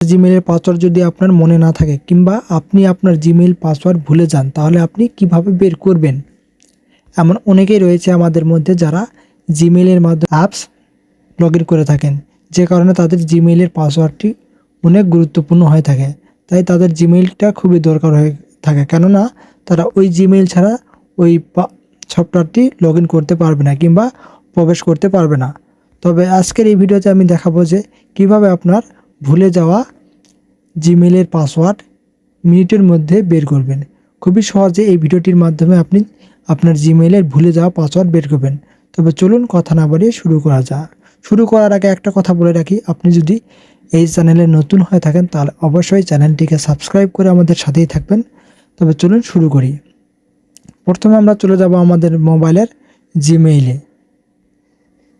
জিমেইলের password যদি আপনার মনে না থাকে কিংবা আপনি আপনার জিমেইল পাসওয়ার্ড ভুলে যান, তাহলে আপনি কিভাবে বের করবেন? এমন অনেকেই রয়েছে আমাদের মধ্যে যারা জিমেইলের মাধ্যমে অ্যাপস লগ ইন করে থাকেন, যে কারণে তাদের জিমেইলের পাসওয়ার্ডটি অনেক গুরুত্বপূর্ণ হয়ে থাকে। তাই তাদের জিমেইলটা খুবই দরকার হয়ে থাকে, কেননা তারা ওই জিমেইল ছাড়া ওই সফটওয়্যারটি লগ ইন করতে পারবে না কিংবা প্রবেশ করতে পারবে না। তবে আজকের এই ভিডিওতে আমি দেখাবো যে কিভাবে আপনার ভুলে যাওয়া জিমেইলের পাসওয়ার্ড মিনিটের মধ্যে বের করবেন। খুবই সহজে এই ভিডিওটির মাধ্যমে আপনি আপনার জিমেইলের ভুলে যাওয়া পাসওয়ার্ড বের করবেন। তবে চলুন কথা না বাড়িয়ে শুরু করা যাক। শুরু করার আগে একটা কথা বলে রাখি, আপনি যদি এই চ্যানেলে নতুন হয়ে থাকেন তাহলে অবশ্যই চ্যানেলটিকে সাবস্ক্রাইব করে আমাদের সাথেই থাকবেন। তবে চলুন শুরু করি। প্রথমে আমরা চলে যাব আমাদের মোবাইলের জিমেইলে।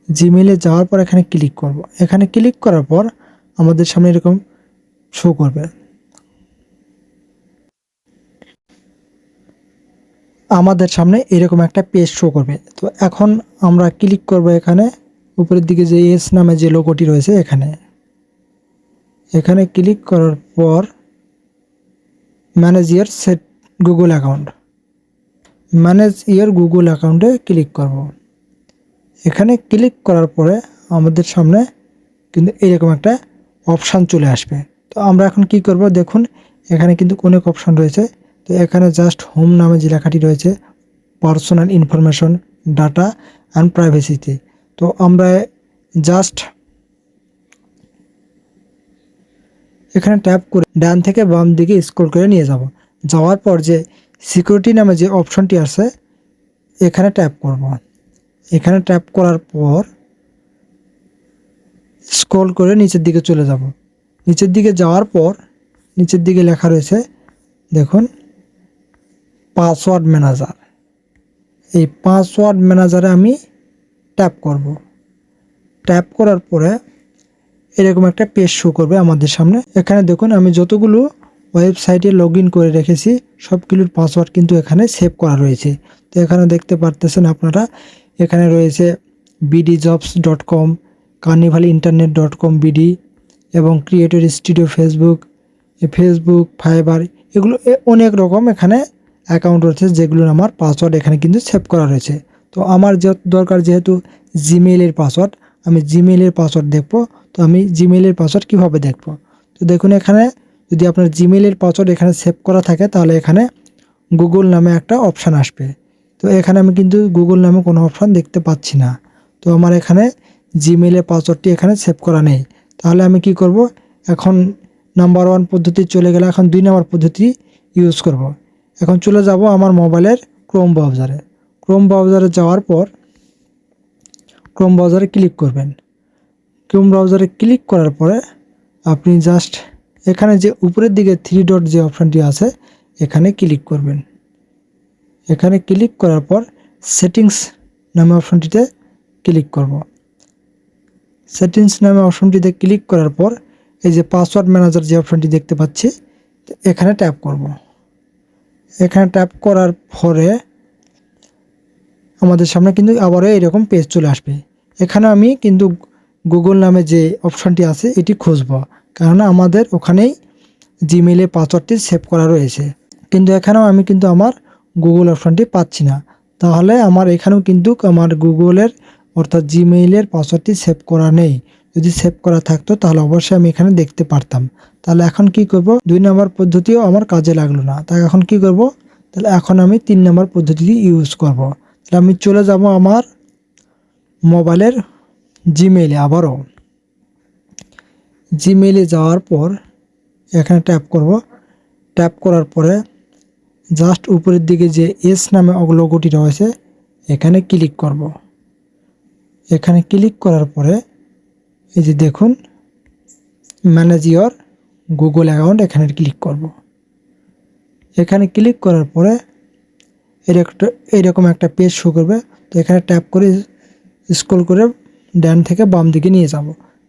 জিমেইলে যাওয়ার পর এখানে ক্লিক করব। এখানে ক্লিক করার পর আমাদের সামনে এরকম শো করবে। আমাদের সামনে এরকম একটা পেজ শো করবে। তো এখন আমরা ক্লিক করব এখানে উপরের দিকে যে এস নামে যে লোগোটি রয়েছে এখানে ক্লিক করার পর ম্যানেজ ইয়ার সেট গুগল অ্যাকাউন্ট, ম্যানেজ ইয়ার গুগল অ্যাকাউন্টে ক্লিক করব। এখানে ক্লিক করার পরে আমাদের সামনে কিন্তু এরকম একটা অপশান চলে আসবে। তো আমরা এখন কি করব, দেখুন এখানে কিন্তু অনেক অপশান রয়েছে। তো এখানে জাস্ট হোম নামে যে লেখাটি রয়েছে পার্সোনাল ইনফরমেশন, ডাটা অ্যান্ড প্রাইভেসিতে, তো আমরা জাস্ট এখানে ট্যাপ করে ডান থেকে বাম দিকে স্ক্রল করে নিয়ে যাব। যাওয়ার পর যে সিকিউরিটি নামে যে অপশনটি আছে এখানে ট্যাপ করব। এখানে ট্যাপ করার পর স্ক্রল করে নিচের দিকে চলে যাব। নিচের দিকে যাওয়ার পর নিচের দিকে লেখা রয়েছে দেখুন পাসওয়ার্ড ম্যানেজার। এই পাসওয়ার্ড ম্যানেজারে আমি ট্যাপ করব। ট্যাপ করার পরে এরকম একটা পেজ শো করবে আমাদের সামনে। এখানে দেখুন আমি যতগুলো ওয়েবসাইটে লগ ইন করে রেখেছি সবগুলোর পাসওয়ার্ড কিন্তু এখানে সেভ করা রয়েছে। তো এখানে দেখতে পারতেছেন আপনারা, এখানে রয়েছে bdjobs.com, carnivalinternet.com বিডি এবং ক্রিয়েটর স্টুডিও ফেসবুক ফাইবার, এগুলো অনেক রকম এখানে অ্যাকাউন্ট রয়েছে যেগুলোর আমার পাসওয়ার্ড এখানে কিন্তু সেভ করা রয়েছে। তো আমার দরকার যেহেতু জিমেইলের পাসওয়ার্ড, আমি জিমেইলের পাসওয়ার্ড দেখব। তো আমি জিমেইলের পাসওয়ার্ড কিভাবে দেখব? তো দেখুন এখানে যদি আপনার জিমেইলের পাসওয়ার্ড এখানে সেভ করা থাকে তাহলে এখানে গুগল নামে একটা অপশান আসবে। তো এখানে আমি কিন্তু গুগল নামে কোনো অপশান দেখতে পাচ্ছি না। তো আমার এখানে জিমেইলের পাসওয়ার্ডটি এখানে সেভ করা নেই। তাহলে আমি কি করব, এখন নাম্বার 1 পদ্ধতি চলে গেলে এখন 2 নাম্বার পদ্ধতি ইউজ করব। এখন চলে যাব আমার মোবাইলের ক্রোম ব্রাউজারে। ক্রোম ব্রাউজারে যাওয়ার পর ক্রোম ব্রাউজারে ক্লিক করবেন। ক্রোম ব্রাউজারে ক্লিক করার পরে আপনি জাস্ট এখানে যে উপরের দিকে 3 ডট যে অপশানটি আছে এখানে ক্লিক করবেন। এখানে ক্লিক করার পর সেটিংস নামে অপশানটিতে ক্লিক করব। সেটিংস নামে অপশানটিতে ক্লিক করার পর এই যে পাসওয়ার্ড ম্যানেজার যে অপশানটি দেখতে পাচ্ছি এখানে ট্যাপ করব। এখানে ট্যাপ করার পরে আমাদের সামনে কিন্তু আবারও এরকম পেজ চলে আসবে। এখানে আমি কিন্তু গুগল নামে যে অপশানটি আছে এটি খুঁজব, কেননা আমাদের ওখানেই জিমেইলের পাসওয়ার্ডটি সেভ করা রয়েছে। কিন্তু এখানেও আমি কিন্তু আমার গুগল অপশানটি পাচ্ছি না। তাহলে আমার এখানেও কিন্তু আমার গুগলের অর্থাৎ জিমেইলের পাসওয়ার্ডটি সেভ করা নেই। যদি সেভ করা থাকতো তাহলে অবশ্যই আমি এখানে দেখতে পারতাম। তাহলে এখন কি করব, 2 নম্বর পদ্ধতিও আমার কাজে লাগলো না। তাই এখন কি করব, তাহলে এখন আমি 3 নম্বর পদ্ধতি ইউজ করব। তাহলে আমি চলে যাব আমার মোবাইলের জিমেইলে। আবারও জিমেইলে যাওয়ার পর এখানে ট্যাপ করব। ট্যাপ করার পরে জাস্ট উপরের দিকে যে এস নামে লোগোটি রয়েছে এখানে ক্লিক করব। এখানে ক্লিক করার পরে এই যে দেখুন ম্যানেজ ইওর গুগল অ্যাকাউন্ট, এখানে ক্লিক করব। এখানে ক্লিক করার পরে এরকম একটা পেজ শো করবে। তো এখানে ট্যাপ করে স্ক্রল করে ডান থেকে বাম দিকে নিয়ে যাব।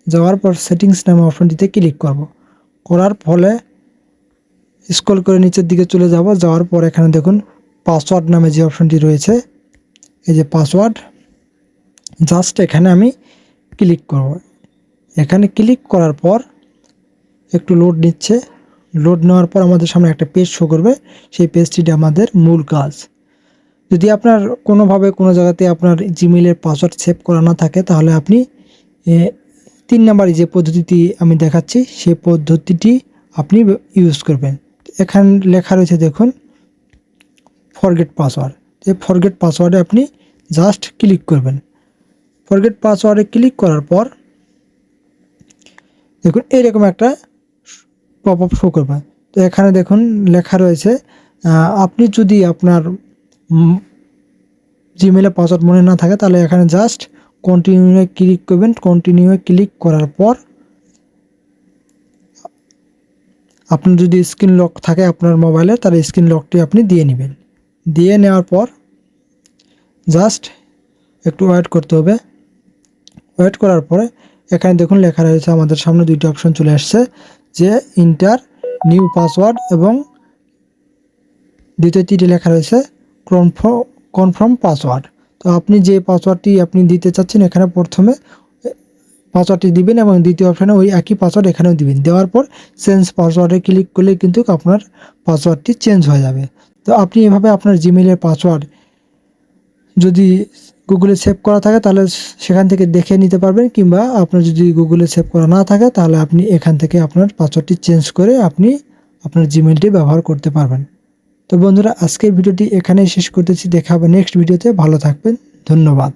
যাওয়ার পর সেটিংস নামে অপশনটিতে ক্লিক করব। করার ফলে স্ক্রল করে নিচের দিকে চলে যাব। যাওয়ার পর এখানে দেখুন পাসওয়ার্ড নামে যে অপশনটি রয়েছে এই যে পাসওয়ার্ড, জাস্ট এখানে আমি ক্লিক করব। এখানে ক্লিক করার পর একটু লোড নিচ্ছে। লোড নেওয়ার পর আমাদের সামনে একটা পেজ শো করবে, সেই পেজটি আমাদের মূল কাজ। যদি আপনার কোনোভাবে কোনো জায়গাতে আপনার জিমেইলের পাসওয়ার্ড সেভ করা না থাকে, তাহলে আপনি 3 নাম্বারে যে পদ্ধতিটি আমি দেখাচ্ছি সেই পদ্ধতিটি আপনি ইউজ করবেন। এখানে লেখা রয়েছে দেখুন ফরগেট পাসওয়ার্ড। এই ফরগেট পাসওয়ার্ডে আপনি জাস্ট ক্লিক করবেন। ফরগেট পাসওয়ার্ডে ক্লিক করার পর দেখুন এইরকম একটা পপ আপ শো করবে। তো এখানে দেখুন লেখা রয়েছে আপনি যদি আপনার জিমেইলে পাসওয়ার্ড মনে না থাকে, তাহলে এখানে জাস্ট কন্টিনিউয়ে ক্লিক করবেন। কন্টিনিউয়ে ক্লিক করার পর আপনার যদি স্ক্রিন লক থাকে আপনার মোবাইলে, তাহলে স্ক্রিন লকটি আপনি দিয়ে নেবেন। দিয়ে নেওয়ার পর জাস্ট একটু ওয়েট করতে হবে। ওয়েট করার পরে এখানে দেখুন লেখা রয়েছে, আমাদের সামনে দুইটি অপশন চলে আসছে, যে ইন্টার নিউ পাসওয়ার্ড এবং দ্বিতীয়টি লেখা রয়েছে কনফার্ম পাসওয়ার্ড। তো আপনি যে পাসওয়ার্ডটি আপনি দিতে চাচ্ছেন এখানে প্রথমে পাসওয়ার্ডটি দিবেন এবং দ্বিতীয় অপশানে ওই একই পাসওয়ার্ড এখানেও দিবেন। দেওয়ার পর চেঞ্জ পাসওয়ার্ডে ক্লিক করলে কিন্তু আপনার পাসওয়ার্ডটি চেঞ্জ হয়ে যাবে। তো আপনি এভাবে আপনার জিমেইলের পাসওয়ার্ড যদি গুগলে সেভ করা থাকে তাহলে সেখান থেকে দেখে নিতে পারবেন, কিংবা আপনার যদি গুগলে সেভ করা না থাকে তাহলে আপনি এখান থেকে আপনার পাসওয়ার্ডটি চেঞ্জ করে আপনি আপনার জিমেইলটি ব্যবহার করতে পারবেন। তো বন্ধুরা, আজকের ভিডিওটি এখানেই শেষ করতেছি। দেখা হবে নেক্সট ভিডিওতে। ভালো থাকবেন, ধন্যবাদ।